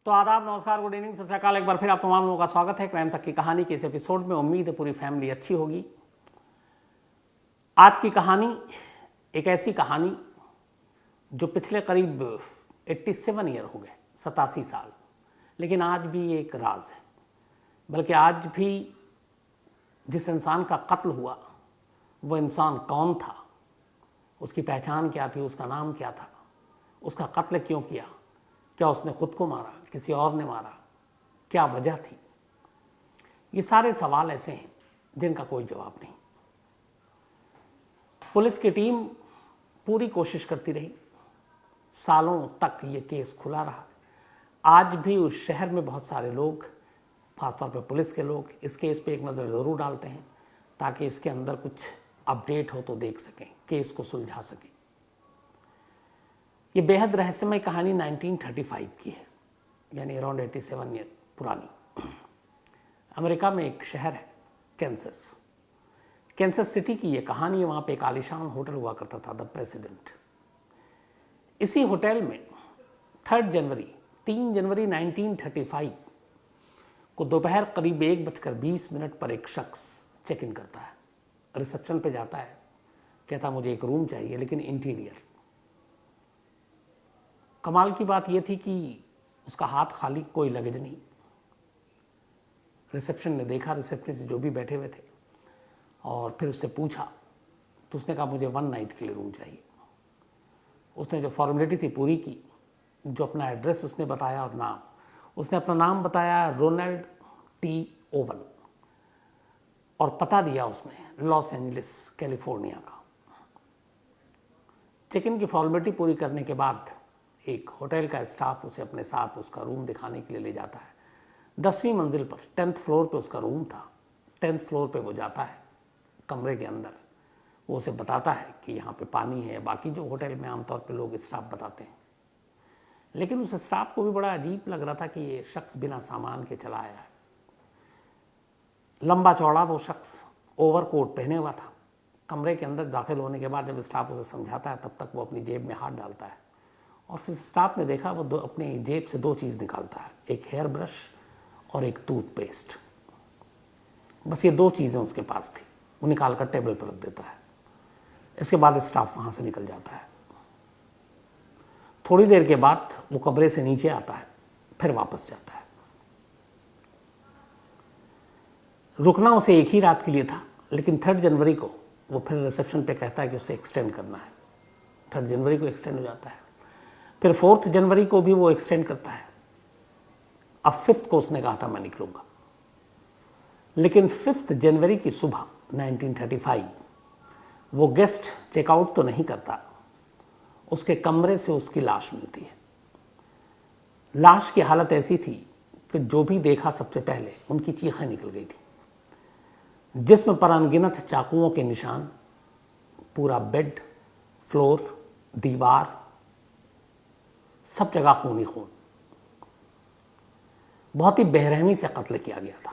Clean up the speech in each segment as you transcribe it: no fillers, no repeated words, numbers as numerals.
तो आदाब, नमस्कार, गुड इवनिंग, सत श्री अकाल। एक बार फिर आप तमाम लोगों का स्वागत है क्राइम तक की कहानी के इस एपिसोड में। उम्मीद है पूरी फैमिली अच्छी होगी। आज की कहानी एक ऐसी कहानी जो पिछले करीब 87 ईयर हो गए, 87 साल, लेकिन आज भी एक राज है। बल्कि आज भी जिस इंसान का कत्ल हुआ वो इंसान कौन था, उसकी पहचान क्या थी, उसका नाम क्या था, उसका कत्ल क्यों किया, क्या उसने खुद को मारा, किसी और ने मारा, क्या वजह थी, ये सारे सवाल ऐसे हैं जिनका कोई जवाब नहीं। पुलिस की टीम पूरी कोशिश करती रही, सालों तक ये केस खुला रहा। आज भी उस शहर में बहुत सारे लोग, खासतौर पर पुलिस के लोग, इस केस पे एक नज़र ज़रूर डालते हैं ताकि इसके अंदर कुछ अपडेट हो तो देख सकें, केस को सुलझा सकें। ये बेहद रहस्यमय कहानी 1935 की है, यानी अराउंड 87 ईयर पुरानी। अमेरिका में एक शहर है कैंसस सिटी की ये कहानी है। वहाँ पे एक आलीशान होटल हुआ करता था, द प्रेसिडेंट। इसी होटल में 3 जनवरी 1935 को दोपहर करीब 1:20 पर एक शख्स चेक इन करता है। रिसेप्शन पे जाता है, कहता मुझे एक रूम चाहिए, लेकिन इंटीरियर। कमाल की बात यह थी कि उसका हाथ खाली, कोई लगेज नहीं। रिसेप्शन ने देखा, रिसेप्शनिस्ट जो भी बैठे हुए थे, और फिर उससे पूछा तो उसने कहा मुझे 1 नाइट के लिए रूम चाहिए। उसने जो फॉर्मेलिटी थी पूरी की, जो अपना एड्रेस उसने बताया और नाम, उसने अपना नाम बताया रोनाल्ड टी ओवन, और पता दिया उसने लॉस एंजलिस कैलिफोर्निया का। चेक इन की फॉर्मेलिटी पूरी करने के बाद एक होटल का स्टाफ उसे अपने साथ उसका रूम दिखाने के लिए ले जाता है। 10वीं मंजिल पर 10th फ्लोर पे उसका रूम था। 10th फ्लोर पे वो जाता है, कमरे के अंदर वो उसे बताता है कि यहाँ पे पानी है, बाकी जो होटल में आमतौर पे लोग स्टाफ बताते हैं। लेकिन उस स्टाफ को भी बड़ा अजीब लग रहा था कि ये शख्स बिना सामान के चला आया है। लंबा चौड़ा वो शख्स, ओवरकोट पहने हुआ था। कमरे के अंदर दाखिल होने के बाद जब स्टाफ उसे समझाता है, तब तक वो अपनी जेब में हाथ डालता है, और स्टाफ ने देखा वो अपनी जेब से 2 चीज़ निकालता है, एक हेयर ब्रश और एक टूथपेस्ट। बस ये 2 चीज़ें उसके पास थी। वो निकाल कर टेबल पर रख देता है। इसके बाद स्टाफ वहाँ से निकल जाता है। थोड़ी देर के बाद वो कमरे से नीचे आता है, फिर वापस जाता है। रुकना उसे एक ही रात के लिए था, लेकिन 3 जनवरी को वो फिर रिसेप्शन पे कहता है कि उसे एक्सटेंड करना है। 3 जनवरी को एक्सटेंड हो जाता है। फिर 4 जनवरी को भी वो एक्सटेंड करता है। अब 5 को उसने कहा था मैं निकलूंगा, लेकिन 5 जनवरी की सुबह 1935 वो गेस्ट चेकआउट तो नहीं करता, उसके कमरे से उसकी लाश मिलती है। लाश की हालत ऐसी थी कि जो भी देखा सबसे पहले उनकी चीखें निकल गई थी। जिस्म पर अनगिनत चाकुओं के निशान, पूरा बेड, फ्लोर, दीवार, सब जगह खून ही खून। बहुत ही बेरहमी से कत्ल किया गया था।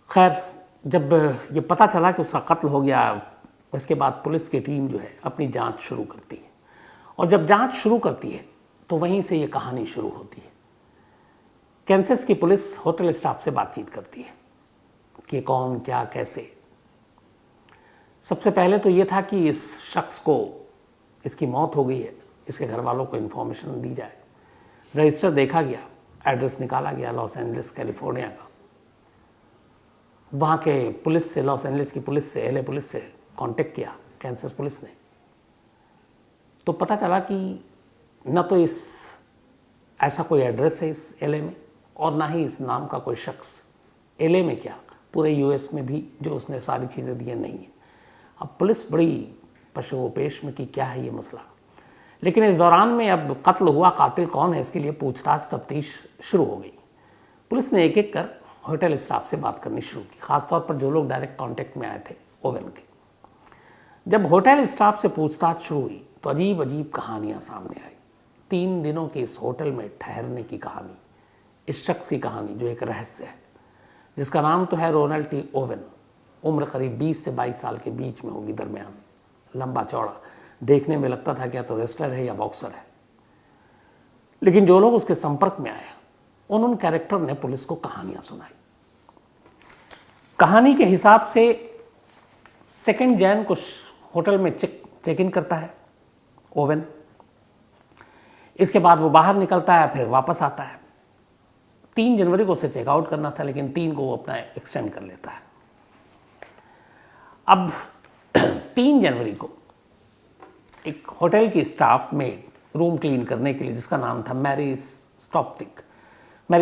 खैर, जब ये पता चला कि उसका कत्ल हो गया, इसके बाद पुलिस की टीम जो है अपनी जांच शुरू करती है। और जब जांच शुरू करती है तो वहीं से ये कहानी शुरू होती है। कैंसस की पुलिस होटल स्टाफ से बातचीत करती है कि कौन, क्या, कैसे। सबसे पहले तो ये था कि इस शख्स को, इसकी मौत हो गई है, इसके घर वालों को इन्फॉर्मेशन दी जाए। रजिस्टर देखा गया, एड्रेस निकाला गया लॉस एंजलिस कैलिफोर्निया का। वहाँ के पुलिस से, लॉस एंजलिस की पुलिस से, LA पुलिस से कांटेक्ट किया कैंसस पुलिस ने। तो पता चला कि न तो ऐसा कोई एड्रेस है इस LA में, और ना ही इस नाम का कोई शख्स LA में, क्या पूरे US में भी जो उसने सारी चीज़ें दी नहीं है। अब पुलिस बड़ी पशुपेश में कि क्या है ये मसला। लेकिन इस दौरान में अब कत्ल हुआ, कातिल कौन है, इसके लिए पूछताछ, तफ्तीश शुरू हो गई। पुलिस ने एक एक कर होटल स्टाफ से बात करनी शुरू की, खासतौर पर जो लोग डायरेक्ट कांटेक्ट में आए थे ओवन के। जब होटल स्टाफ से पूछताछ शुरू हुई तो अजीब अजीब कहानियां सामने आई। 3 दिनों के इस होटल में ठहरने की कहानी, इस शख्स की कहानी जो एक रहस्य है, जिसका नाम तो है रोनाल्ड टी ओवन। उम्र करीब 20 से 22 साल के बीच में होगी, दरमियान, लंबा चौड़ा, देखने में लगता था क्या तो रेसलर है या बॉक्सर है। लेकिन जो लोग उसके संपर्क में आए उन कैरेक्टर ने पुलिस को कहानियां सुनाई। कहानी के हिसाब से 2 जैन को होटल में चेक इन करता है ओवेन। इसके बाद वो बाहर निकलता है, फिर वापस आता है। 3 जनवरी को उसे चेकआउट करना था, लेकिन 3 को वो अपना एक्सटेंड कर लेता है। अब 3 जनवरी को एक होटल की स्टाफ मेड रूम क्लीन करने के लिए, जिसका नाम था मैरी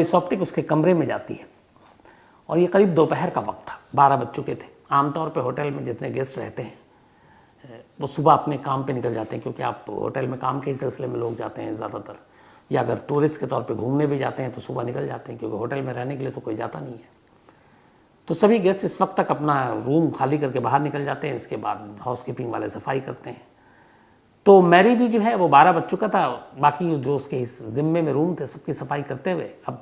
सॉप्टिक, उसके कमरे में जाती है। और ये करीब दोपहर का वक्त था, 12 बज चुके थे। आमतौर पे होटल में जितने गेस्ट रहते हैं वो सुबह अपने काम पे निकल जाते हैं, क्योंकि आप होटल में काम के ही सिलसिले में लोग जाते हैं ज़्यादातर, या अगर टूरिस्ट के तौर पे घूमने भी जाते हैं तो सुबह निकल जाते हैं, क्योंकि होटल में रहने के लिए तो कोई जाता नहीं है। तो सभी गेस्ट इस वक्त तक अपना रूम खाली करके बाहर निकल जाते हैं। इसके बाद हाउसकीपिंग वाले सफाई करते हैं। तो मैरी भी जो है वो 12 बज चुका था, बाकी जो उसके इस जिम्मे में रूम थे सबकी सफाई करते हुए अब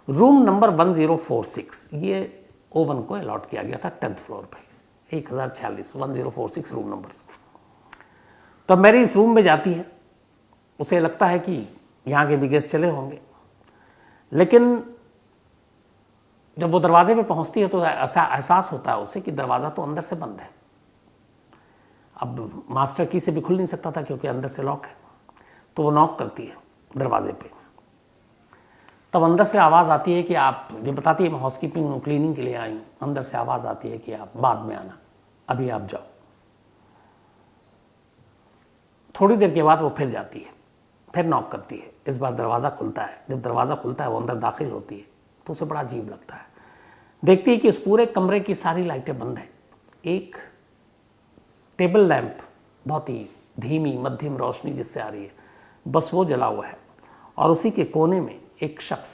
रूम नंबर 1046 ये ओवन को अलॉट किया गया था 10th फ्लोर पे, 1046 1046 रूम नंबर। तब मैरी इस रूम में जाती है। उसे लगता है कि यहाँ के भी गेस्ट चले होंगे, लेकिन जब वो दरवाजे पे पहुंचती है तो ऐसा एहसास होता है उसे कि दरवाज़ा तो अंदर से बंद है। अब मास्टर की से भी खुल नहीं सकता था क्योंकि अंदर से लॉक है। तो वो नॉक करती है दरवाजे पे। तब अंदर से आवाज़ आती है कि आप, जो बताती है मैं हाउसकीपिंग क्लीनिंग के लिए आई हूँ। अंदर से आवाज़ आती है कि आप बाद में आना, अभी आप जाओ। थोड़ी देर के बाद वो फिर जाती है, फिर नॉक करती है। इस बार दरवाज़ा खुलता है। जब दरवाज़ा खुलता है वो अंदर दाखिल होती है तो उसे बड़ा अजीब लगता है। देखती है कि उस पूरे कमरे की सारी लाइटें बंद हैं। एक टेबल लैंप बहुत ही धीमी मध्यम रोशनी जिससे आ रही है, बस वो जला हुआ है। और उसी के कोने में एक शख्स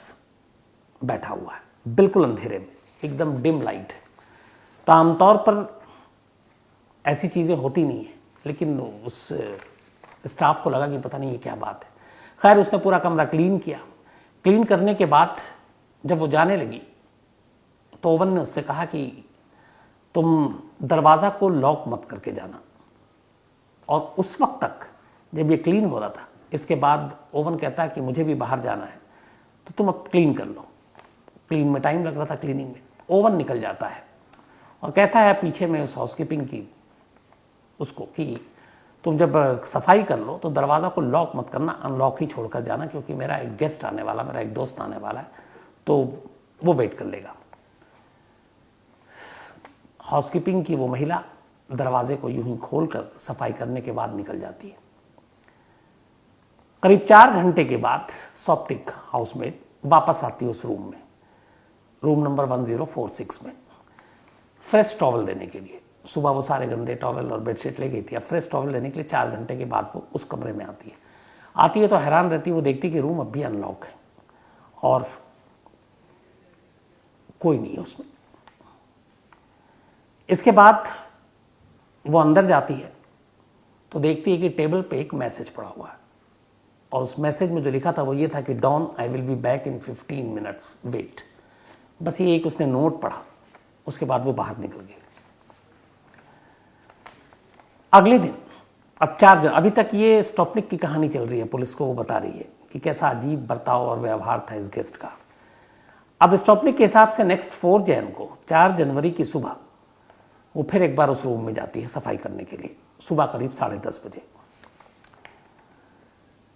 बैठा हुआ है, बिल्कुल अंधेरे में, एकदम डिम लाइट है। तो आमतौर पर ऐसी चीज़ें होती नहीं है, लेकिन उस स्टाफ को लगा कि पता नहीं ये क्या बात है। खैर उसने पूरा कमरा क्लीन किया। क्लीन करने के बाद जब वो जाने लगी तो ओवन ने उससे कहा कि तुम दरवाज़ा को लॉक मत करके जाना। और उस वक्त तक जब ये क्लीन हो रहा था, इसके बाद ओवन कहता है कि मुझे भी बाहर जाना है तो तुम अब क्लीन कर लो। क्लीन में टाइम लग रहा था, क्लीनिंग में। ओवन निकल जाता है और कहता है पीछे में उस हाउसकीपिंग की उसको कि तुम जब सफाई कर लो तो दरवाज़ा को लॉक मत करना, अनलॉक ही छोड़कर जाना, क्योंकि मेरा एक गेस्ट आने वाला, मेरा एक दोस्त आने वाला है, तो वो वेट कर लेगा। हाउसकीपिंग की वो महिला दरवाजे को यूं ही खोलकर सफाई करने के बाद निकल जाती है। करीब 4 घंटे के बाद सॉप्टिक हाउसमेट वापस आती है उस रूम में, रूम नंबर 1046 में, फ्रेश टॉवल देने के लिए। सुबह वो सारे गंदे टॉवल और बेडशीट ले गई थी। अब फ्रेश टॉवल देने के लिए 4 घंटे के बाद वो उस कमरे में आती है तो हैरान रहती है। वो देखती कि रूम अब भी अनलॉक है और कोई नहीं है उसमें। इसके बाद वो अंदर जाती है तो देखती है कि टेबल पे एक मैसेज पड़ा हुआ है, और उस मैसेज में जो लिखा था वो ये था कि Don I will be back in 15 minutes wait. बस ये एक उसने नोट पढ़ा, उसके बाद वो बाहर निकल गई। अगले दिन, अब 4 दिन, अभी तक ये स्टॉपनिक की कहानी चल रही है। पुलिस को वो बता रही है कि कैसा अजीब बर्ताव और व्यवहार था इस गेस्ट का। अब स्टॉपनिक के हिसाब से नेक्स्ट 4 जैन को, 4 जनवरी की सुबह वो फिर एक बार उस रूम में जाती है सफाई करने के लिए, सुबह करीब 10:30 बजे।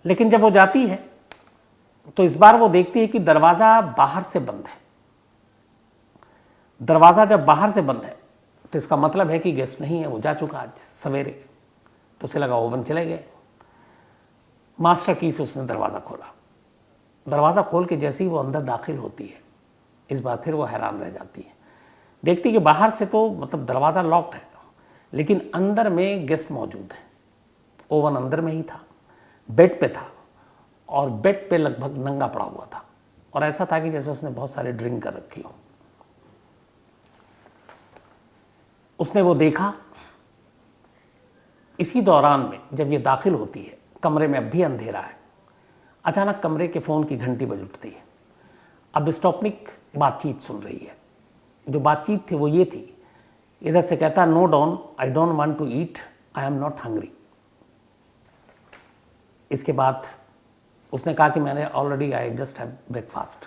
लेकिन जब वो जाती है तो इस बार वो देखती है कि दरवाज़ा बाहर से बंद है। दरवाज़ा जब बाहर से बंद है तो इसका मतलब है कि गेस्ट नहीं है, वो जा चुका आज सवेरे। तो उसे लगा ओवन चले गए। मास्टर की से उसने दरवाज़ा खोला। दरवाज़ा खोल के जैसे ही वो अंदर दाखिल होती है, इस बार फिर वो हैरान रह जाती है। देखती कि बाहर से तो मतलब दरवाज़ा लॉक्ड है, लेकिन अंदर में गेस्ट मौजूद है। ओवन अंदर में ही था, बेड पे था, और बेड पे लगभग नंगा पड़ा हुआ था, और ऐसा था कि जैसे उसने बहुत सारे ड्रिंक कर रखी हो। उसने वो देखा। इसी दौरान में जब ये दाखिल होती है, कमरे में अब भी अंधेरा है, अचानक कमरे के फ़ोन की घंटी बज उठती है। अब स्टॉपनिक बातचीत सुन रही है। जो बातचीत थी वो ये थी, इधर से कहता no Don I don't want to eat, I am not hungry. इसके बाद उसने कहा कि मैंने already I just have breakfast.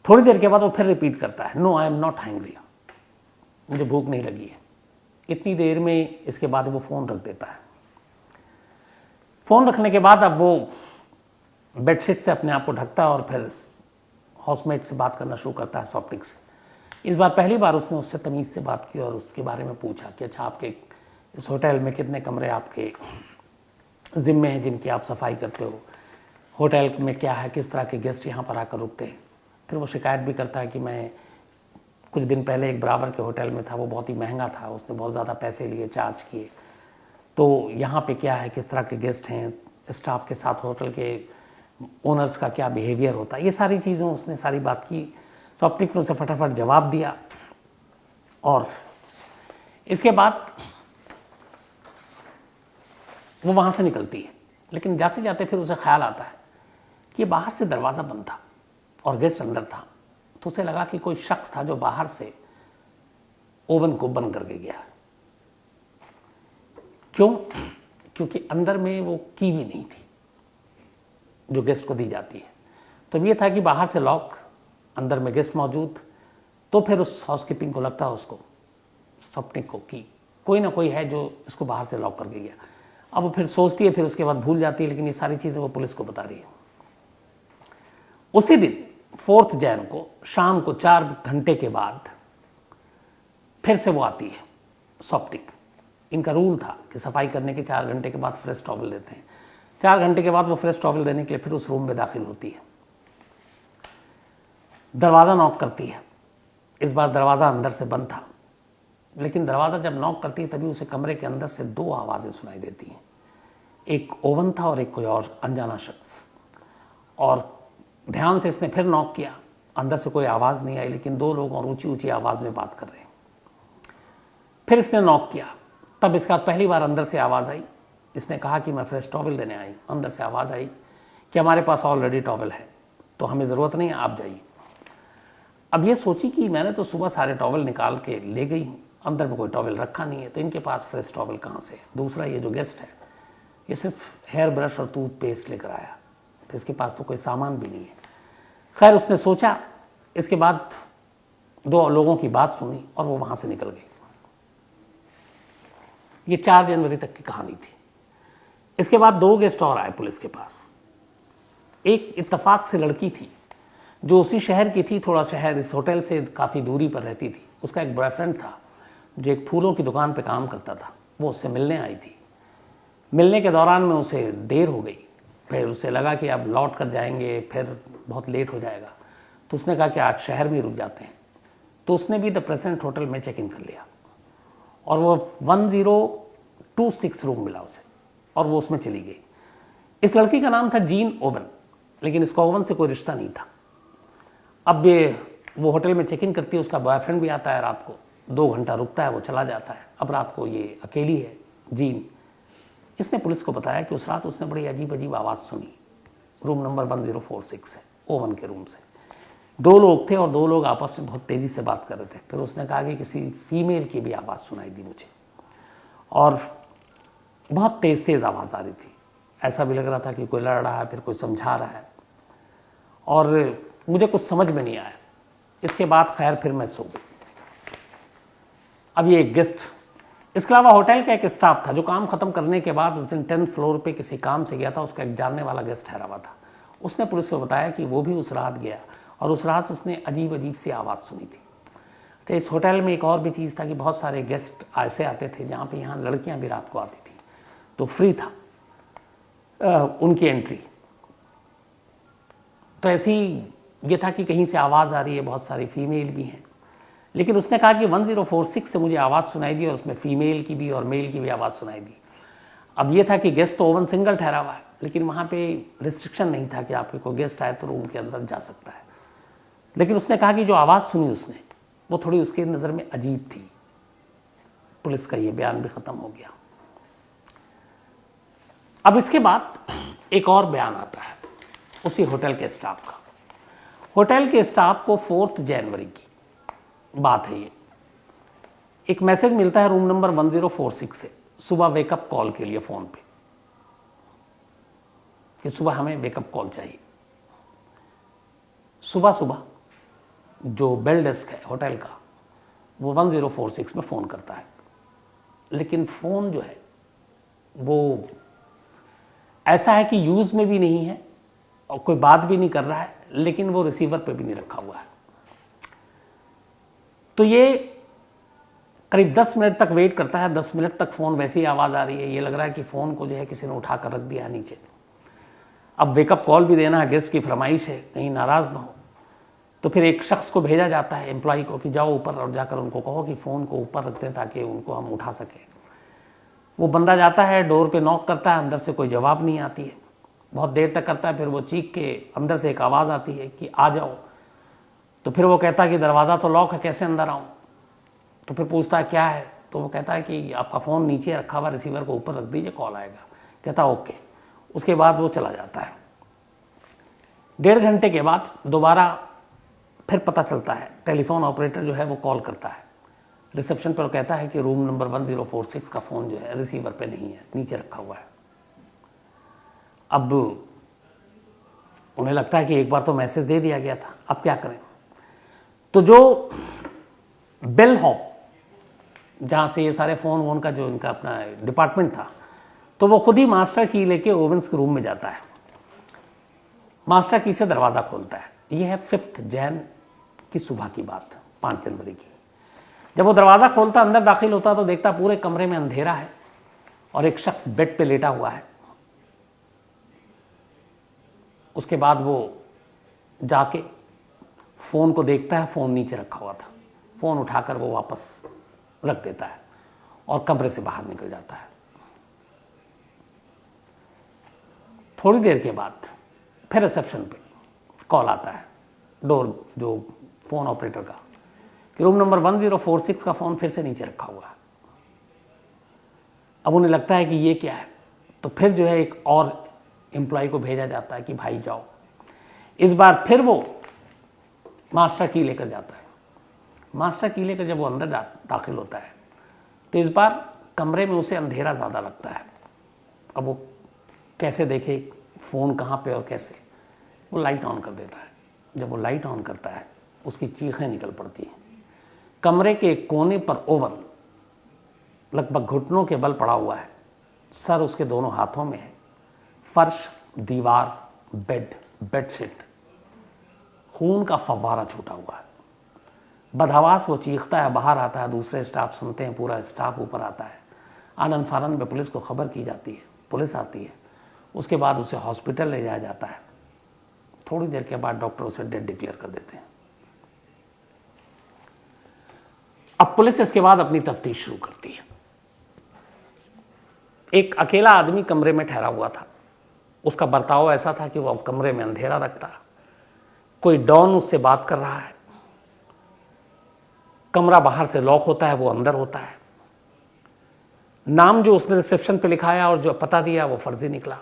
थोड़ी देर के बाद वो फिर रिपीट करता है, no I am not hungry, मुझे भूख नहीं लगी है। इतनी देर में इसके बाद वो फ़ोन रख देता है। फ़ोन रखने के बाद अब वो बेडशीट से अपने आप को ढकता है और फिर हाउसमेट से बात करना शुरू करता है, सॉप्टिक से। इस बार पहली बार उसने उससे तमीज़ से बात की और उसके बारे में पूछा कि अच्छा आपके इस होटल में कितने कमरे आपके ज़िम्मे हैं जिनकी आप सफाई करते हो, होटल में क्या है, किस तरह के गेस्ट यहाँ पर आकर रुकते हैं। फिर वो शिकायत भी करता है कि मैं कुछ दिन पहले एक बराबर के होटल में था, वो बहुत ही महंगा था, उसने बहुत ज़्यादा पैसे लिए, चार्ज किए। तो यहाँ पे क्या है, किस तरह के गेस्ट हैं, स्टाफ के साथ होटल के ओनर्स का क्या बिहेवियर होता है, ये सारी चीज़ें उसने सारी बात की। सॉप्टिक ने उसे फटाफट जवाब दिया और इसके बाद वो वहाँ से निकलती है। लेकिन जाते जाते फिर उसे ख्याल आता है कि बाहर से दरवाज़ा बंद था और गेस्ट अंदर था। तो उसे लगा कि कोई शख्स था जो बाहर से ओवन को बंद करके गया। क्यों? क्योंकि अंदर में वो की भी नहीं थी जो गेस्ट को दी जाती है। तो ये था कि बाहर से लॉक, अंदर में गेस्ट मौजूद। तो फिर उस हाउसकीपिंग को लगता है, उसको सॉप्टिक को, कि कोई ना कोई है जो इसको बाहर से लॉक करके गया। अब वो फिर सोचती है, फिर उसके बाद भूल जाती है, लेकिन ये सारी चीज़ें वो पुलिस को बता रही है। उसी दिन 4 जनवरी को शाम को 4 घंटे के बाद फिर से वो आती है, सॉप्टिक। इनका रूल था कि सफाई करने के 4 घंटे के बाद फ्रेश टॉवल देते हैं। 4 घंटे के बाद वो फ्रेश टॉवल देने के लिए फिर उस रूम में दाखिल होती है। दरवाज़ा नॉक करती है। इस बार दरवाज़ा अंदर से बंद था, लेकिन दरवाज़ा जब नॉक करती है तभी उसे कमरे के अंदर से 2 आवाज़ें सुनाई देती हैं। एक ओवन था और एक कोई और अनजाना शख्स। और ध्यान से इसने फिर नॉक किया, अंदर से कोई आवाज़ नहीं आई, लेकिन 2 लोग और ऊंची ऊंची आवाज़ में बात कर रहे हैं। फिर इसने नॉक किया, तब इसका पहली बार अंदर से आवाज़ आई। इसने कहा कि मैं फ्रेश टॉवल देने आई। अंदर से आवाज़ आई कि हमारे पास ऑलरेडी टॉवल है, तो हमें ज़रूरत नहीं है, आप जाइए। अब ये सोची कि मैंने तो सुबह सारे टॉवल निकाल के ले गई हूँ, अंदर में कोई टॉवल रखा नहीं है, तो इनके पास फ्रेश टॉवल कहाँ से है। दूसरा, ये जो गेस्ट है ये सिर्फ हेयर ब्रश और टूथपेस्ट लेकर आया, तो इसके पास तो कोई सामान भी नहीं है। खैर, उसने सोचा। इसके बाद 2 लोगों की बात सुनी और वो वहाँ से निकल गई। ये 4 जनवरी तक की कहानी थी। इसके बाद 2 गेस्ट और आए पुलिस के पास। एक इत्तेफाक से लड़की थी जो उसी शहर की थी, थोड़ा शहर इस होटल से काफ़ी दूरी पर रहती थी। उसका एक बॉयफ्रेंड था जो एक फूलों की दुकान पे काम करता था। वो उससे मिलने आई थी। मिलने के दौरान में उसे देर हो गई। फिर उसे लगा कि अब लौट कर जाएंगे, फिर बहुत लेट हो जाएगा। तो उसने कहा कि आज शहर में रुक जाते हैं। तो उसने भी द प्रेजेंट होटल में चेक इन कर लिया और वो 1026 रूम मिला उसे और वो उसमें चली गई। इस लड़की का नाम था जीन ओवन, लेकिन इसका ओवन से कोई रिश्ता नहीं था। अब ये वो होटल में चेक इन करती है, उसका बॉयफ्रेंड भी आता है, रात को 2 घंटा रुकता है, वो चला जाता है। अब रात को ये अकेली है जीन। इसने पुलिस को बताया कि उस रात उसने बड़ी अजीब अजीब आवाज़ सुनी, रूम नंबर 1046 से, ओवन के रूम से। 2 लोग थे और 2 लोग आपस में बहुत तेज़ी से बात कर रहे थे। फिर उसने कहा कि किसी फीमेल की भी आवाज़ सुनाई दी मुझे और बहुत तेज़ तेज़ आवाज़ आ रही थी। ऐसा भी लग रहा था कि कोई लड़ रहा है, फिर कोई समझा रहा है, और मुझे कुछ समझ में नहीं आया। इसके बाद खैर फिर मैं सो गई। अब ये एक गेस्ट, इसके अलावा होटल का एक स्टाफ था जो काम खत्म करने के बाद उस दिन 10th फ्लोर पे किसी काम से गया था। उसका एक जानने वाला गेस्ट ठहरा हुआ था। उसने पुलिस को बताया कि वो भी उस रात गया और उस रात उसने अजीब अजीब सी आवाज़ सुनी थी। तो इस होटल में एक और भी चीज़ था कि बहुत सारे गेस्ट ऐसे आते थे जहाँ पे यहाँ लड़कियाँ भी रात को आती थी, तो फ्री था उनकी एंट्री। तो ऐसी ये था कि कहीं से आवाज़ आ रही है, बहुत सारी फीमेल भी हैं। लेकिन उसने कहा कि 1046 से मुझे आवाज़ सुनाई दी और उसमें फीमेल की भी और मेल की भी आवाज़ सुनाई दी। अब ये था कि गेस्ट तो ओवन सिंगल ठहरा हुआ है, लेकिन वहाँ पे रिस्ट्रिक्शन नहीं था कि आपके कोई गेस्ट आए तो रूम के अंदर जा सकता है। लेकिन उसने कहा कि जो आवाज़ सुनी उसने, वो थोड़ी उसकी नज़र में अजीब थी। पुलिस का ये बयान भी ख़त्म हो गया। अब इसके बाद एक और बयान आता है उसी होटल के स्टाफ का। होटल के स्टाफ को 4 जनवरी की बात है ये, एक मैसेज मिलता है रूम नंबर 1046 से सुबह वेकअप कॉल के लिए फ़ोन पे। कि सुबह हमें वेकअप कॉल चाहिए। सुबह सुबह जो बेल डेस्क है होटल का वो 1046 में फ़ोन करता है, लेकिन फ़ोन जो है वो ऐसा है कि यूज़ में भी नहीं है और कोई बात भी नहीं कर रहा है, लेकिन वो रिसीवर पे भी नहीं रखा हुआ है। तो ये करीब 10 मिनट तक वेट करता है। 10 मिनट तक फ़ोन वैसे ही आवाज़ आ रही है, ये लग रहा है कि फ़ोन को जो है किसी ने उठा कर रख दिया नीचे। अब वेकअप कॉल भी देना है, गेस्ट की फरमाइश है, कहीं नाराज़ ना हो। तो फिर एक शख्स को भेजा जाता है, एम्प्लॉय को, कि जाओ ऊपर और जाकर उनको कहो कि फ़ोन को ऊपर रख दें ताकि उनको हम उठा सकें। वो बंदा जाता है, डोर पे नॉक करता है, अंदर से कोई जवाब नहीं आती है, बहुत देर तक करता है। फिर वो चीख के अंदर से एक आवाज़ आती है कि आ जाओ। तो फिर वो कहता है कि दरवाज़ा तो लॉक है, कैसे अंदर आऊँ? तो फिर पूछता है क्या है? तो वो कहता है कि आपका फ़ोन नीचे रखा हुआ, रिसीवर को ऊपर रख दीजिए, कॉल आएगा। कहता ओके। उसके बाद वो चला जाता है। 1.5 घंटे के बाद दोबारा फिर पता चलता है, टेलीफोन ऑपरेटर जो है वो कॉल करता है रिसेप्शन पर, कहता है कि रूम नंबर 1046 का फ़ोन जो है रिसीवर पे नहीं है, नीचे रखा हुआ है। अब उन्हें लगता है कि एक बार तो मैसेज दे दिया गया था, अब क्या करें? तो जो बेल हॉप जहाँ से ये सारे फ़ोन वोन का जो इनका अपना डिपार्टमेंट था, तो वो खुद ही मास्टर की लेके ओवेंस के रूम में जाता है। मास्टर की से दरवाज़ा खोलता है। ये है 5 जैन की सुबह की बात, 5 जनवरी की। जब वो दरवाज़ा खोलता, अंदर दाखिल होता तो देखता पूरे कमरे में अंधेरा है और एक शख्स बेड पे लेटा हुआ है। उसके बाद वो जाके फ़ोन को देखता है, फ़ोन नीचे रखा हुआ था। फ़ोन उठाकर वो वापस रख देता है और कमरे से बाहर निकल जाता है। थोड़ी देर के बाद फिर रिसेप्शन पे कॉल आता है, डोर जो फ़ोन ऑपरेटर का, कि रूम नंबर 1046 का फ़ोन फिर से नीचे रखा हुआ है। अब उन्हें लगता है कि ये क्या है, तो फिर जो है एक और एम्प्लॉय को भेजा जाता है कि भाई जाओ। इस बार फिर वो मास्टर की लेकर जाता है। मास्टर की लेकर जब वो अंदर दाखिल होता है तो इस बार कमरे में उसे अंधेरा ज़्यादा लगता है। अब वो कैसे देखे फ़ोन कहाँ पे और कैसे, वो लाइट ऑन कर देता है। जब वो लाइट ऑन करता है उसकी चीखें निकल पड़ती हैं। कमरे के कोने पर ओवन लगभग घुटनों के बल पड़ा हुआ है, सर उसके दोनों हाथों में है। फर्श, दीवार, बेड, बेडशीट, खून का फव्वारा छूटा हुआ है। बदहवास वो चीखता है, बाहर आता है, दूसरे स्टाफ सुनते हैं, पूरा स्टाफ ऊपर आता है। आनंद फानंद में पुलिस को खबर की जाती है, पुलिस आती है। उसके बाद उसे हॉस्पिटल ले जाया जाता है। थोड़ी देर के बाद डॉक्टर उसे डेड डिक्लेयर कर देते हैं। अब पुलिस इसके बाद अपनी तफ्तीश शुरू करती है। एक अकेला आदमी कमरे में ठहरा हुआ था। उसका बर्ताव ऐसा था कि वो अब कमरे में अंधेरा रखता। कोई डॉन उससे बात कर रहा है। कमरा बाहर से लॉक होता है, वो अंदर होता है। नाम जो उसने रिसेप्शन पे लिखाया और जो पता दिया वो फर्जी निकला।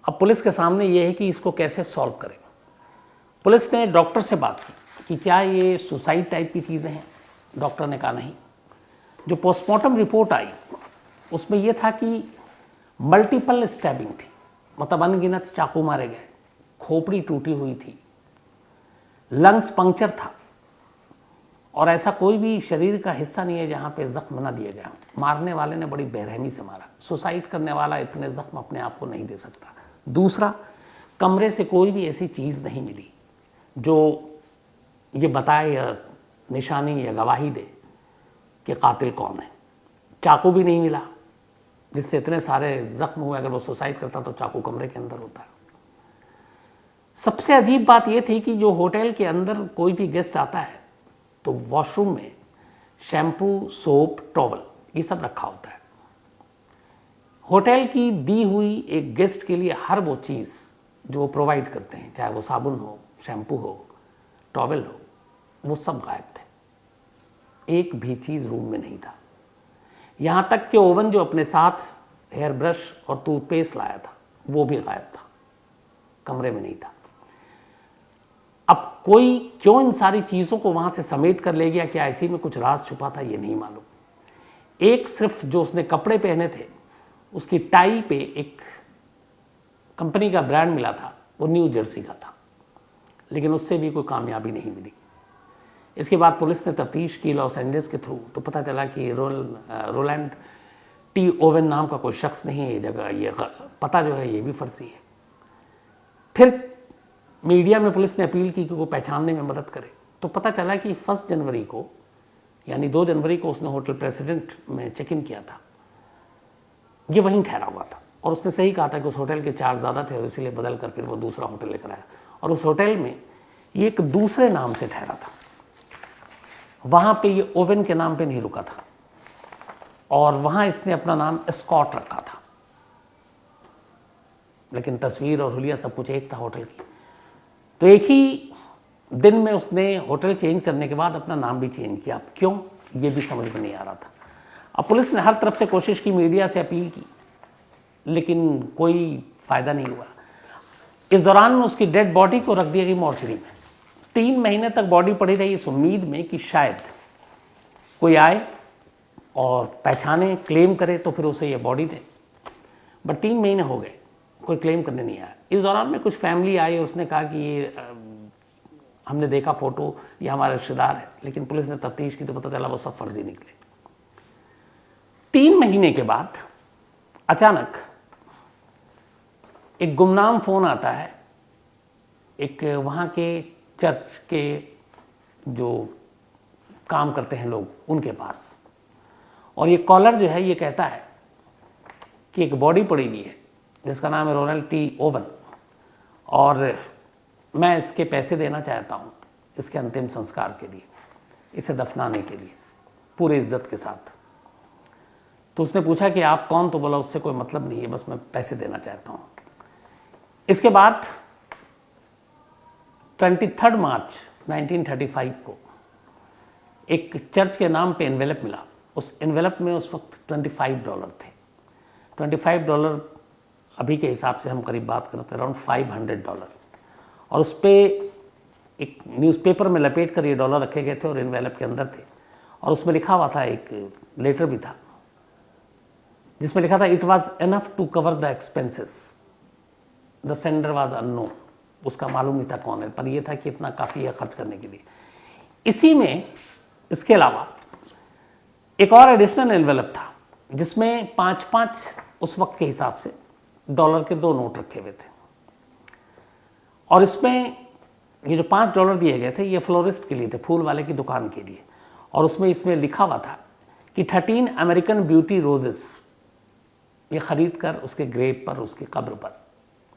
अब पुलिस के सामने ये है कि इसको कैसे सॉल्व करें। पुलिस ने डॉक्टर से बात की कि क्या ये सुसाइड टाइप की चीज़ें हैं। डॉक्टर ने कहा नहीं। जो पोस्टमार्टम रिपोर्ट आई उसमें यह था कि मल्टीपल स्टैबिंग थी, मतलब अनगिनत चाकू मारे गए, खोपड़ी टूटी हुई थी, लंग्स पंक्चर था और ऐसा कोई भी शरीर का हिस्सा नहीं है जहां पे जख्म न दिए गया। मारने वाले ने बड़ी बेरहमी से मारा। सुसाइड करने वाला इतने जख्म अपने आप को नहीं दे सकता। दूसरा, कमरे से कोई भी ऐसी चीज़ नहीं मिली जो ये बताए या निशानी या गवाही दे कि कातिल कौन है। चाकू भी नहीं मिला जिससे इतने सारे जख्म हुए। अगर वो सुसाइड करता तो चाकू कमरे के अंदर होता। सबसे अजीब बात यह थी कि जो होटल के अंदर कोई भी गेस्ट आता है तो वॉशरूम में शैम्पू, सोप, टॉवल ये सब रखा होता है। होटल की दी हुई एक गेस्ट के लिए हर वो चीज़ जो वो प्रोवाइड करते हैं, चाहे वो साबुन हो, शैम्पू हो, टॉवल हो, वो सब गायब थे। एक भी चीज़ रूम में नहीं था। यहाँ तक कि ओवन जो अपने साथ हेयर ब्रश और टूथपेस्ट लाया था वो भी गायब था, कमरे में नहीं था। अब कोई क्यों इन सारी चीज़ों को वहाँ से समेट कर ले गया, क्या इसी में कुछ राज छुपा था, ये नहीं मालूम। एक सिर्फ जो उसने कपड़े पहने थे उसकी टाई पे एक कंपनी का ब्रांड मिला था वो न्यू जर्सी का था, लेकिन उससे भी कोई कामयाबी नहीं मिली। इसके बाद पुलिस ने तफ्तीश की लॉस एंजल्स के थ्रू, तो पता चला कि रोलैंड टी ओवेन नाम का कोई शख्स नहीं है ये जगह, ये पता जो है ये भी फर्जी है। फिर मीडिया में पुलिस ने अपील की कि वो पहचानने में मदद करे, तो पता चला कि 1 जनवरी को यानी 2 जनवरी को उसने होटल प्रेसिडेंट में चेक इन किया था, ये वहीं ठहरा हुआ था और उसने सही कहा था कि उस होटल के चार्ज ज़्यादा थे और इसीलिए बदल कर फिर वो दूसरा होटल लेकर आया और उस होटल में ये एक दूसरे नाम से ठहरा था, वहाँ पे ये ओवेन के नाम पे नहीं रुका था और वहाँ इसने अपना नाम स्कॉट रखा था, लेकिन तस्वीर और हुलिया सब कुछ एक था होटल की। तो एक ही दिन में उसने होटल चेंज करने के बाद अपना नाम भी चेंज किया। क्यों, ये भी समझ में नहीं आ रहा था। अब पुलिस ने हर तरफ से कोशिश की, मीडिया से अपील की, लेकिन कोई फायदा नहीं हुआ। इस दौरान में उसकी डेड बॉडी को रख दिया गई मॉर्चरी में। 3 महीने तक बॉडी पड़ी रही इस उम्मीद में कि शायद कोई आए और पहचाने, क्लेम करे तो फिर उसे ये बॉडी दे, बट 3 महीने हो गए, कोई क्लेम करने नहीं आया। इस दौरान में कुछ फैमिली आई और उसने कहा कि ये हमने देखा फोटो, ये हमारे रिश्तेदार है, लेकिन पुलिस ने तफ्तीश की तो पता चला वो सब फर्जी निकले। 3 महीने के बाद अचानक एक गुमनाम फोन आता है एक वहाँ के चर्च के जो काम करते हैं लोग उनके पास, और ये कॉलर जो है ये कहता है कि एक बॉडी पड़ी हुई है जिसका नाम है रोनाल्ड टी ओवन और मैं इसके पैसे देना चाहता हूँ इसके अंतिम संस्कार के लिए, इसे दफनाने के लिए पूरे इज्जत के साथ। तो उसने पूछा कि आप कौन, तो बोला उससे कोई मतलब नहीं है, बस मैं पैसे देना चाहता हूँ। इसके बाद 23 मार्च 1935 को एक चर्च के नाम पे एनवेलप मिला। उस एनवेलप में उस वक्त $25 थे। $25 अभी के हिसाब से हम करीब बात करते हैं अराउंड $500, और उस पर एक न्यूज़पेपर में लपेट कर ये डॉलर रखे गए थे और एनवेलप के अंदर थे, और उसमें लिखा हुआ था, एक लेटर भी था जिसमें लिखा था it was enough to cover the expenses, the sender was unknown. उसका मालूम नहीं था कौन है, पर यह था कि इतना काफ़ी है खर्च करने के लिए। इसी में इसके अलावा एक और एडिशनल एनवेलप था जिसमें 5-5 उस वक्त के हिसाब से डॉलर के 2 नोट रखे हुए थे, और इसमें ये जो $5 दिए गए थे ये फ्लोरिस्ट के लिए थे, फूल वाले की दुकान के लिए, और उसमें इसमें लिखा हुआ था कि 13 अमेरिकन ब्यूटी रोजेस ये खरीद कर उसके ग्रेव पर, उसकी कब्र पर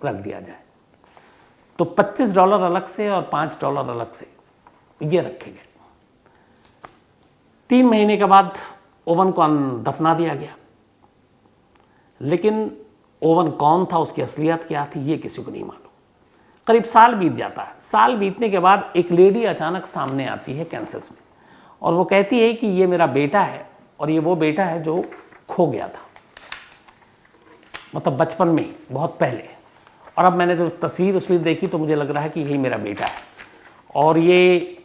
रख दिया जाए। तो $25 अलग से और $5 अलग से ये रखे गए। 3 महीने के बाद ओवन को दफना दिया गया, लेकिन ओवन कौन था, उसकी असलियत क्या थी, ये किसी को नहीं मालूम। करीब साल बीत जाता है। साल बीतने के बाद एक लेडी अचानक सामने आती है कैंसस में, और वो कहती है कि ये मेरा बेटा है और ये वो बेटा है जो खो गया था, मतलब बचपन में बहुत पहले, और अब मैंने जो तस्वीर देखी तो मुझे लग रहा है कि यही मेरा बेटा है, और ये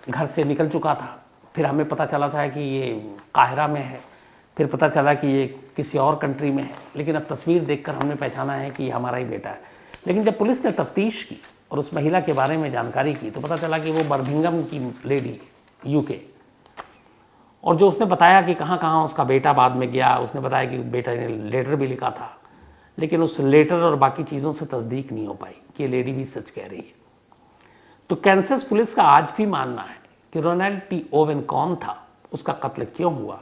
घर से निकल चुका था। फिर हमें पता चला था कि ये काहिरा में है, फिर पता चला कि ये किसी और कंट्री में है, लेकिन अब तस्वीर देखकर हमने पहचाना है कि ये हमारा ही बेटा है। लेकिन जब पुलिस ने तफ्तीश की और उस महिला के बारे में जानकारी की तो पता चला कि वो बर्मिंघम की लेडी, यूके, और जो उसने बताया कि कहाँ कहाँ उसका बेटा बाद में गया, उसने बताया कि बेटा ने लेटर भी लिखा था, लेकिन उस लेटर और बाकी चीज़ों से तस्दीक नहीं हो पाई कि ये लेडी भी सच कह रही है। तो कैंसस पुलिस का आज भी मानना है कि रोनाल्ड टी ओवेन कौन था, उसका कत्ल क्यों हुआ,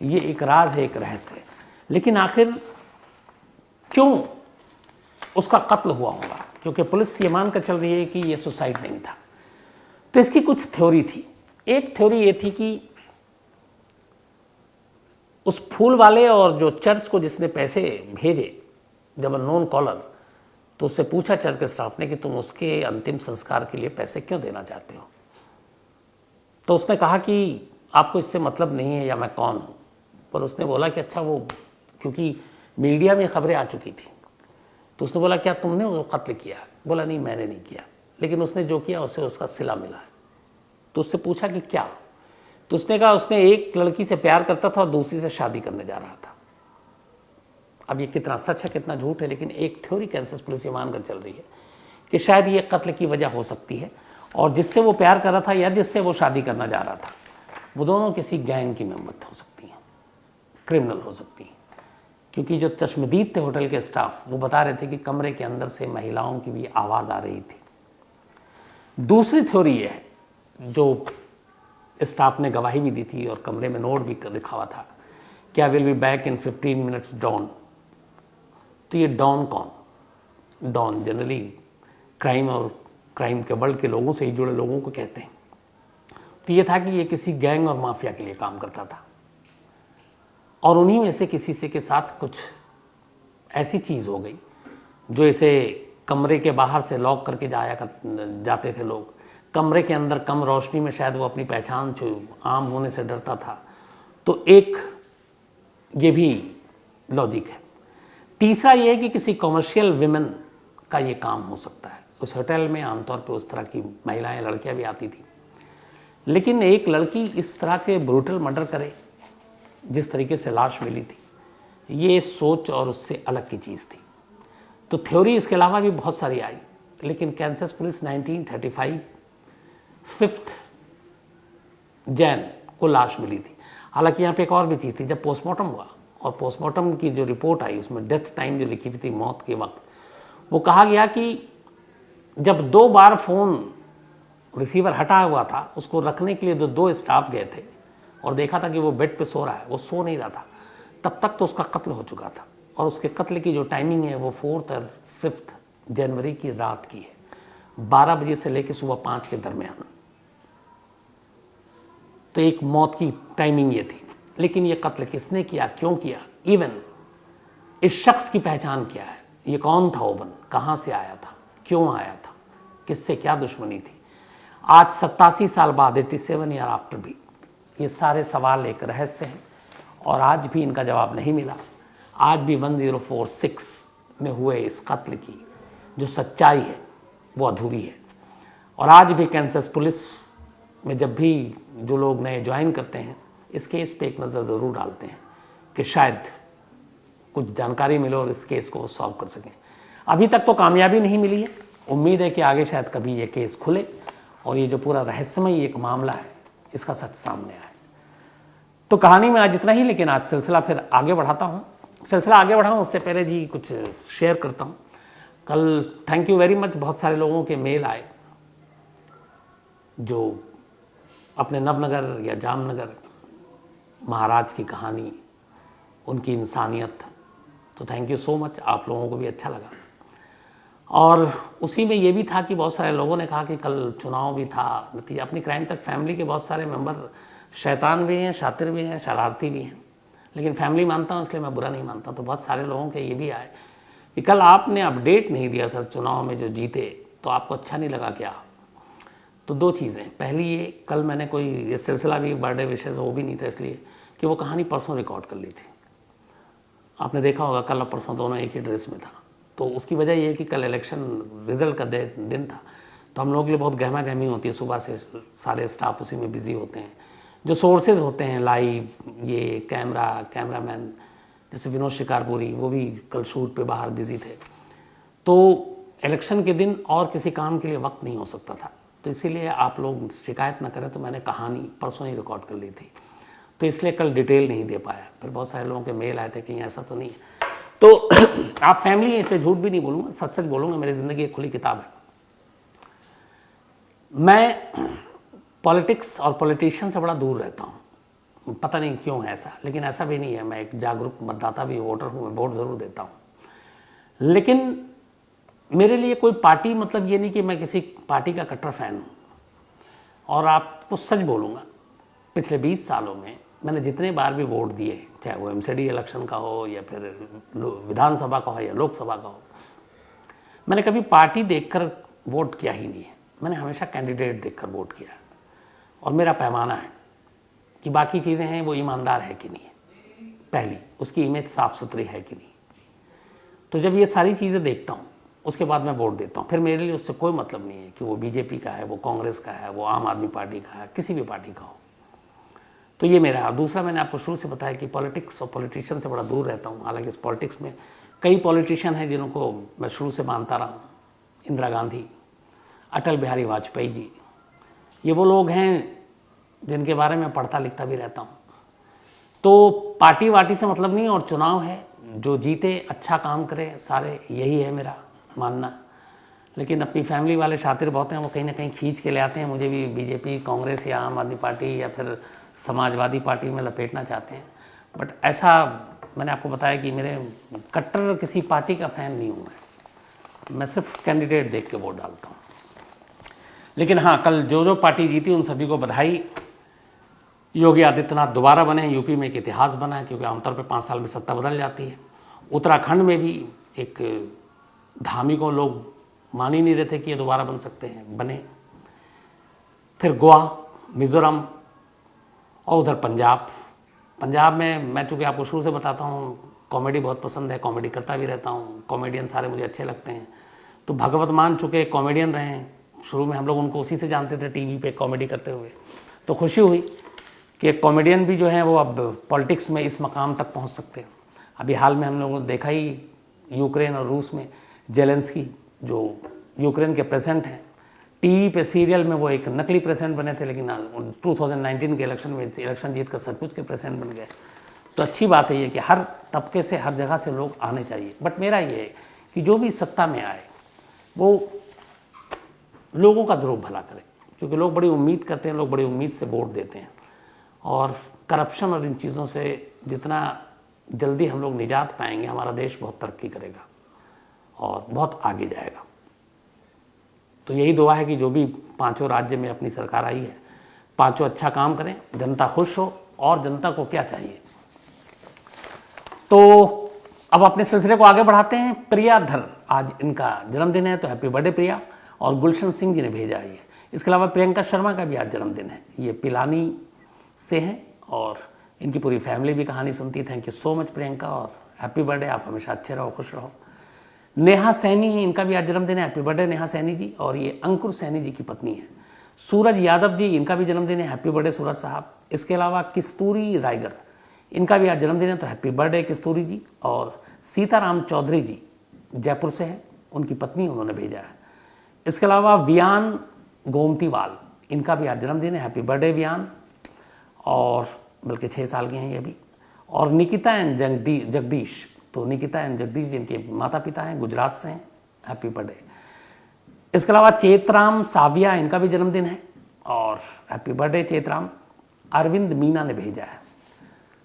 ये एक राज है, एक रहस्य है। लेकिन आखिर क्यों उसका कत्ल हुआ होगा, क्योंकि पुलिस ये मानकर चल रही है कि ये सुसाइड नहीं था। तो इसकी कुछ थ्योरी थी। एक थ्योरी ये थी कि उस फूल वाले और जो चर्च को जिसने पैसे भेजे, जब नॉन कॉलर, तो उससे पूछा चर्च के स्टाफ ने कि तुम उसके अंतिम संस्कार के लिए पैसे क्यों देना चाहते हो, तो उसने कहा कि आपको इससे मतलब नहीं है या मैं कौन हूँ। पर उसने बोला कि अच्छा, वो क्योंकि मीडिया में खबरें आ चुकी थी, तो उसने बोला क्या तुमने वो कत्ल किया? बोला नहीं, मैंने नहीं किया, लेकिन उसने जो किया उसे उसका सिला मिला है। तो उससे पूछा कि क्या? तो उसने कहा उसने एक लड़की से प्यार करता था और दूसरी से शादी करने जा रहा था, अब ये कितना सच है कितना झूठ है, लेकिन एक थ्योरी कैंसस पुलिस ये मानकर चल रही है कि शायद ये कत्ल की वजह हो सकती है, और जिससे वो प्यार कर रहा था या जिससे वो शादी करना जा रहा था, वो दोनों किसी गैंग की मेंबर हो सकती हैं, क्रिमिनल हो सकती हैं। क्योंकि जो चश्मदीद थे होटल के स्टाफ, वो बता रहे थे कि कमरे के अंदर से महिलाओं की भी आवाज़ आ रही थी। दूसरी थ्योरी ये है, जो स्टाफ ने गवाही भी दी थी और कमरे में नोट भी लिखा हुआ था, क्या will be back in 15 minutes Don. तो ये डॉन कौन? डॉन जनरली क्राइम और क्राइम के वर्ल्ड के लोगों से ही जुड़े लोगों को कहते हैं। तो ये था कि ये किसी गैंग और माफिया के लिए काम करता था, और उन्हीं में से किसी से के साथ कुछ ऐसी चीज़ हो गई जो इसे कमरे के बाहर से लॉक करके जाते थे लोग, कमरे के अंदर कम रोशनी में शायद वो अपनी पहचान जो आम होने से डरता था। तो एक ये भी लॉजिक है। तीसरा ये है कि किसी कॉमर्शियल विमेन का ये काम हो सकता है। उस होटल में आमतौर पे उस तरह की महिलाएं, लड़कियां भी आती थी, लेकिन एक लड़की इस तरह के ब्रूटल मर्डर करे जिस तरीके से लाश मिली थी, ये सोच और उससे अलग की चीज़ थी। तो थ्योरी इसके अलावा भी बहुत सारी आई, लेकिन कैंसस पुलिस 1935 5 जनवरी को लाश मिली थी। हालांकि यहाँ पे एक और भी चीज़ थी, जब पोस्टमार्टम हुआ और पोस्टमार्टम की जो रिपोर्ट आई उसमें डेथ टाइम जो लिखी हुई थी मौत के वक्त, वो कहा गया कि जब 2 बार फ़ोन रिसीवर हटा हुआ था, उसको रखने के लिए जो 2 स्टाफ गए थे और देखा था कि वो बेड पे सो रहा है, वो सो नहीं रहा था, तब तक तो उसका कत्ल हो चुका था। और उसके कत्ल की जो टाइमिंग है वो 4 और 5 जनवरी की रात की है, 12 बजे से लेकर सुबह 5 के दरमियान। तो एक मौत की टाइमिंग ये थी। लेकिन ये कत्ल किसने किया, क्यों किया, इवन इस शख्स की पहचान क्या है, ये कौन था ओवन, कहाँ से आया था, क्यों आया था, किससे क्या दुश्मनी थी, आज 87 साल बाद 87 ईयर आफ्टर भी ये सारे सवाल एक रहस्य हैं, और आज भी इनका जवाब नहीं मिला। आज भी 1046 में हुए इस कत्ल की जो सच्चाई है वो अधूरी है। और आज भी कैंसस पुलिस में जब भी जो लोग नए ज्वाइन करते हैं, इस केस पे एक नज़र ज़रूर डालते हैं कि शायद कुछ जानकारी मिले और इस केस को सॉल्व कर सकें। अभी तक तो कामयाबी नहीं मिली है, उम्मीद है कि आगे शायद कभी ये केस खुले और ये जो पूरा रहस्यमय एक मामला है इसका सच सामने आए। तो कहानी में आज इतना ही, लेकिन आज सिलसिला फिर आगे बढ़ाता हूँ। सिलसिला आगे बढ़ाऊँ उससे पहले जी कुछ शेयर करता हूँ। कल थैंक यू वेरी मच, बहुत सारे लोगों के मेल आए जो अपने नवनगर या जामनगर महाराज की कहानी, उनकी इंसानियत, तो थैंक यू सो मच, आप लोगों को भी अच्छा लगा। और उसी में ये भी था कि बहुत सारे लोगों ने कहा कि कल चुनाव भी था, नतीजा अपनी क्राइम तक फैमिली के बहुत सारे मेंबर शैतान भी हैं, शातिर भी हैं, शरारती भी हैं, लेकिन फैमिली मानता हूँ इसलिए मैं बुरा नहीं मानता। तो बहुत सारे लोगों के ये भी आए कि कल आपने अपडेट नहीं दिया सर चुनाव में जो जीते, तो आपको अच्छा नहीं लगा क्या? तो 2 चीज़ें, पहली ये, कल मैंने कोई ये सिलसिला भी बर्थडे विशेष वो भी नहीं था, इसलिए कि वो कहानी परसों रिकॉर्ड कर ली थी। आपने देखा होगा कल और परसों दोनों एक ही ड्रेस में था। तो उसकी वजह ये है कि कल इलेक्शन रिजल्ट का दिन था, तो हम लोगों के लिए बहुत गहमा गहमी होती है, सुबह से सारे स्टाफ उसी में बिजी होते हैं। जो सोर्सेज होते हैं लाइव, ये कैमरामैन जैसे विनोद शिकारपुरी, वो भी कल शूट पे बाहर बिजी थे। तो इलेक्शन के दिन और किसी काम के लिए वक्त नहीं हो सकता था, तो इसीलिए आप लोग शिकायत ना करें, तो मैंने कहानी परसों ही रिकॉर्ड कर ली थी, तो इसलिए कल डिटेल नहीं दे पाया। फिर बहुत सारे लोगों के मेल आए थे कि ऐसा तो नहीं है। तो आप फैमिली हैं, इस पर झूठ भी नहीं बोलूँगा, सच सच बोलूँगा, मेरी ज़िंदगी एक खुली किताब है। मैं पॉलिटिक्स और पॉलिटिशियन से बड़ा दूर रहता हूँ, पता नहीं क्यों है ऐसा, लेकिन ऐसा भी नहीं है। मैं एक जागरूक मतदाता भी, वोटर हूँ, मैं वोट ज़रूर देता हूँ, लेकिन मेरे लिए कोई पार्टी मतलब ये नहीं कि मैं किसी पार्टी का कट्टर फैन हूँ। और आपको सच बोलूँगा, पिछले 20 सालों में मैंने जितने बार भी वोट दिए, चाहे वो एमसीडी इलेक्शन का हो या फिर विधानसभा का हो या लोकसभा का हो, मैंने कभी पार्टी देखकर वोट किया ही नहीं है। मैंने हमेशा कैंडिडेट देखकर वोट किया, और मेरा पैमाना है कि बाकी चीज़ें हैं वो ईमानदार है कि नहीं है, पहली उसकी इमेज साफ़ सुथरी है कि नहीं। तो जब ये सारी चीज़ें देखता हूँ उसके बाद मैं वोट देता हूँ। फिर मेरे लिए उससे कोई मतलब नहीं है कि वो बीजेपी का है, वो कांग्रेस का है, वो आम आदमी पार्टी का है, किसी भी पार्टी का हो। तो ये मेरा। दूसरा, मैंने आपको शुरू से बताया कि पॉलिटिक्स और पॉलिटिशियन से बड़ा दूर रहता हूँ। हालांकि इस पॉलिटिक्स में कई पॉलिटिशियन हैं जिनको मैं शुरू से मानता रहा हूँ। इंदिरा गांधी, अटल बिहारी वाजपेयी जी, ये वो लोग हैं जिनके बारे में पढ़ता लिखता भी रहता हूँ। तो पार्टी वार्टी से मतलब नहीं, और चुनाव है, जो जीते अच्छा काम करे, सारे यही है मेरा मानना। लेकिन अपनी फैमिली वाले शातिर बहुत हैं, वो कहीं ना कहीं खींच के ले आते हैं मुझे भी बीजेपी, कांग्रेस या आम आदमी पार्टी या फिर समाजवादी पार्टी में लपेटना चाहते हैं। बट ऐसा मैंने आपको बताया कि मेरे कट्टर किसी पार्टी का फ़ैन नहीं हूँ मैं सिर्फ कैंडिडेट देख के वोट डालता हूँ। लेकिन हाँ, कल जो पार्टी जीती उन सभी को बधाई। योगी आदित्यनाथ दोबारा बने, यूपी में एक इतिहास बना है, क्योंकि आमतौर पर 5 साल में सत्ता बदल जाती है। उत्तराखंड में भी एक धामी को लोग मान ही नहीं रहे थे कि ये दोबारा बन सकते हैं, बने। फिर गोवा, मिज़ोरम और उधर पंजाब में मैं चूँकि आपको शुरू से बताता हूँ कॉमेडी बहुत पसंद है, कॉमेडी करता भी रहता हूँ, कॉमेडियन सारे मुझे अच्छे लगते हैं। तो भगवत मान चुके कॉमेडियन रहे हैं, शुरू में हम लोग उनको उसी से जानते थे टीवी पे कॉमेडी करते हुए। तो खुशी हुई कि एक कॉमेडियन भी जो है वो अब पॉलिटिक्स में इस मकाम तक पहुँच सकते हैं। अभी हाल में हम लोगों ने देखा ही यूक्रेन और रूस में जेलेंस्की जो यूक्रेन के प्रेसिडेंट हैं, टीवी पे सीरियल में वो एक नकली प्रेसिडेंट बने थे, लेकिन 2019 के इलेक्शन में इलेक्शन जीत कर सचमुच के प्रेसिडेंट बन गए। तो अच्छी बात है ये कि हर तबके से, हर जगह से लोग आने चाहिए। बट मेरा ये है कि जो भी सत्ता में आए वो लोगों का ज़रूर भला करे, क्योंकि लोग बड़ी उम्मीद करते हैं, लोग बड़ी उम्मीद से वोट देते हैं। और करप्शन और इन चीज़ों से जितना जल्दी हम लोग निजात पाएंगे, हमारा देश बहुत तरक्की करेगा और बहुत आगे जाएगा। तो यही दुआ है कि जो भी 5 राज्य में अपनी सरकार आई है, 5 अच्छा काम करें, जनता खुश हो। और जनता को क्या चाहिए। तो अब अपने सिलसिले को आगे बढ़ाते हैं। प्रिया धर, आज इनका जन्मदिन है, तो हैप्पी बर्थडे प्रिया। और गुलशन सिंह जी ने भेजा है। इसके अलावा प्रियंका शर्मा का भी आज जन्मदिन है, ये पिलानी से हैं और इनकी पूरी फैमिली भी कहानी सुनती है। Thank you so much Priyanka, और हैप्पी बर्थडे, आप हमेशा अच्छे रहो, खुश रहो। नेहा सैनी है, इनका भी आज जन्मदिन है, हैप्पी बर्थडे नेहा सैनी जी। और ये अंकुर सैनी जी की पत्नी है। सूरज यादव जी, इनका भी जन्मदिन है, हैप्पी बर्थडे सूरज साहब। इसके अलावा किस्तूरी रायगर, इनका भी आज जन्मदिन है, तो हैप्पी बर्थडे किस्तूरी जी। और सीताराम चौधरी जी जयपुर से हैं, उनकी पत्नी उन्होंने भेजा है। इसके अलावा वियान गोमतीवाल, इनका भी आज जन्मदिन है, हैप्पी बर्थडे वियान। और बल्कि 6 साल के हैं ये भी। और निकिता एंड जगदीश, तो निकिता एंड जगदीश जिनके माता पिता हैं, गुजरात से हैं, हैप्पी बर्थडे। इसके अलावा चेतराम साविया, इनका भी जन्मदिन है और हैप्पी बर्थडे चेतराम। अरविंद मीना ने भेजा है।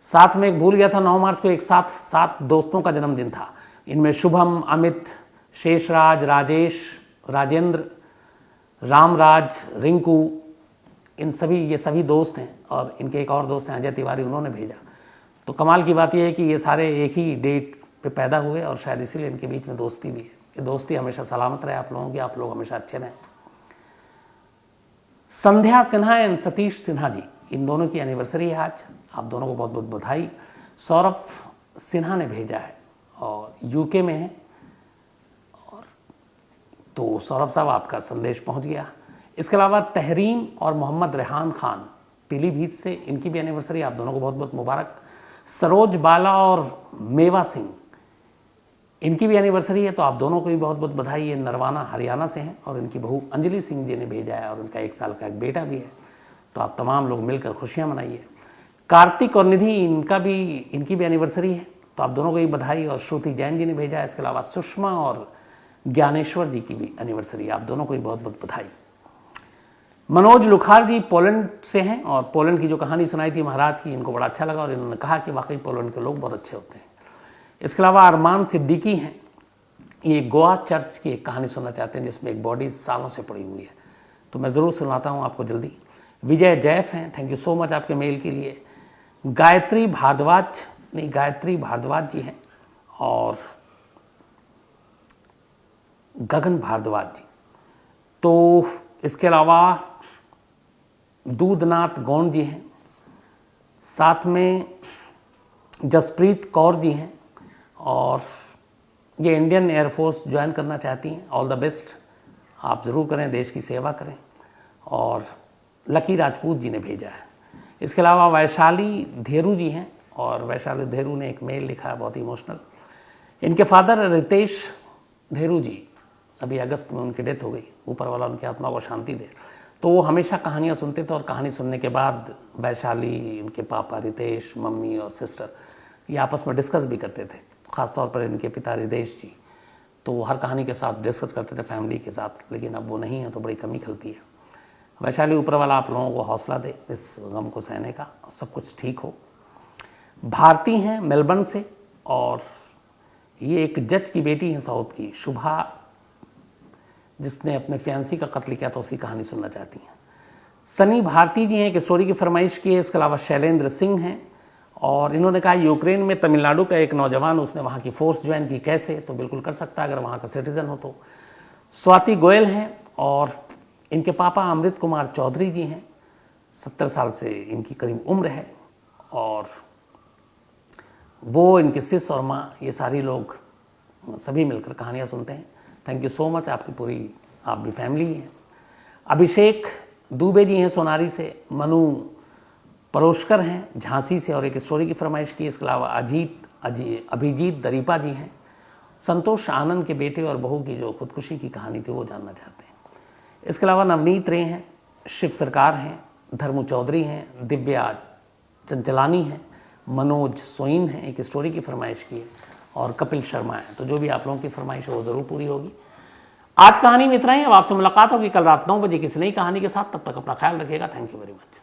साथ में एक भूल गया था, 9 मार्च को एक साथ 7 दोस्तों का जन्मदिन था। इनमें शुभम, अमित, शेषराज, राजेश, राजेंद्र, रामराज, रिंकू, ये सभी दोस्त हैं। और इनके एक और दोस्त हैं अजय तिवारी, उन्होंने भेजा। तो कमाल की बात यह है कि ये सारे एक ही डेट पे पैदा हुए और शायद इसीलिए इनके बीच में दोस्ती भी है। ये दोस्ती हमेशा सलामत रहे आप लोगों की, आप लोग हमेशा अच्छे रहें। संध्या सिन्हा एंड सतीश सिन्हा जी, इन दोनों की एनिवर्सरी है आज, आप दोनों को बहुत बहुत बधाई। सौरभ सिन्हा ने भेजा है और यूके में है। और तो सौरभ साहब, आपका संदेश पहुंच गया। इसके अलावा तहरीन और मोहम्मद रेहान खान पीलीभीत से, इनकी भी एनिवर्सरी, आप दोनों को बहुत बहुत मुबारक। सरोज बाला और मेवा सिंह, इनकी भी एनिवर्सरी है, तो आप दोनों को भी बहुत बहुत बधाई। ये नरवाना हरियाणा से हैं और इनकी बहू अंजलि सिंह जी ने भेजा है और उनका 1 साल का एक बेटा भी है। तो आप तमाम लोग मिलकर खुशियां मनाइए। कार्तिक और निधि, इनकी भी एनिवर्सरी है, तो आप दोनों को भी बधाई। और श्रुति जैन जी ने भेजा है। इसके अलावा सुषमा और ज्ञानेश्वर जी की भी एनिवर्सरी, आप दोनों को भी बहुत बहुत बधाई। मनोज लुखार जी पोलैंड से हैं और पोलैंड की जो कहानी सुनाई थी महाराज की, इनको बड़ा अच्छा लगा और इन्होंने कहा कि वाकई पोलैंड के लोग बहुत अच्छे होते हैं। इसके अलावा अरमान सिद्दीकी हैं, ये गोवा चर्च की एक कहानी सुनना चाहते हैं जिसमें एक बॉडी सालों से पड़ी हुई है, तो मैं ज़रूर सुनाता हूँ आपको जल्दी। विजय जैफ हैं, थैंक यू सो मच आपके मेल के लिए। गायत्री भारद्वाज जी हैं और गगन भारद्वाज जी। तो इसके अलावा दूधनाथ गौंड जी हैं, साथ में जसप्रीत कौर जी हैं और ये इंडियन एयरफोर्स ज्वाइन करना चाहती हैं। ऑल द बेस्ट, आप ज़रूर करें, देश की सेवा करें। और लकी राजपूत जी ने भेजा है। इसके अलावा वैशाली धेरू जी हैं, और वैशाली धेरू ने एक मेल लिखा है बहुत ही इमोशनल। इनके फादर रितेश धेरू जी, अभी अगस्त में उनकी डेथ हो गई, ऊपर वाला उनकी आत्मा को शांति दे। तो वो हमेशा कहानियाँ सुनते थे, और कहानी सुनने के बाद वैशाली, इनके पापा रितेश, मम्मी और सिस्टर ये आपस में डिस्कस भी करते थे। ख़ासतौर पर इनके पिता रितेश जी, तो वो हर कहानी के साथ डिस्कस करते थे फैमिली के साथ, लेकिन अब वो नहीं है तो बड़ी कमी खलती है। वैशाली, ऊपर वाला आप लोगों को हौसला दे इस गम को सहने का, सब कुछ ठीक हो। भारती हैं मेलबर्न से, और ये एक जज की बेटी हैं साउथ की, शुभा, जिसने अपने फियांसी का कत्ल किया था, उसकी कहानी सुनना चाहती हैं। सनी भारती जी हैं, एक स्टोरी की फरमाइश की है। इसके अलावा शैलेंद्र सिंह हैं, और इन्होंने कहा यूक्रेन में तमिलनाडु का एक नौजवान, उसने वहाँ की फोर्स ज्वाइन की, कैसे? तो बिल्कुल कर सकता है अगर वहाँ का सिटीजन हो तो। स्वाति गोयल हैं, और इनके पापा अमृत कुमार चौधरी जी हैं, 70 साल से इनकी करीब उम्र है, और वो, इनके सिस और माँ, ये सारी लोग सभी मिलकर कहानियाँ सुनते हैं। थैंक यू सो मच, आपकी पूरी, आप भी फैमिली हैं। अभिषेक दुबे जी हैं सोनारी से, मनु परोशकर हैं झांसी से, और एक स्टोरी की फरमाइश की। इसके अलावा अभिजीत दरीपा जी हैं, संतोष आनंद के बेटे और बहू की जो खुदकुशी की कहानी थी वो जानना चाहते हैं। इसके अलावा नवनीत रे हैं, शिव सरकार हैं, धर्मू चौधरी हैं, दिव्या चंचलानी हैं, मनोज सोइन हैं, एक स्टोरी की फरमाइश की है, और कपिल शर्मा है। तो जो भी आप लोगों की फरमाइश है वो ज़रूर पूरी होगी। आज कहानी में इतना ही। अब आपसे मुलाकात होगी कल रात 9 बजे किसी नई कहानी के साथ। तब तक अपना ख्याल रखिएगा। Thank you very much.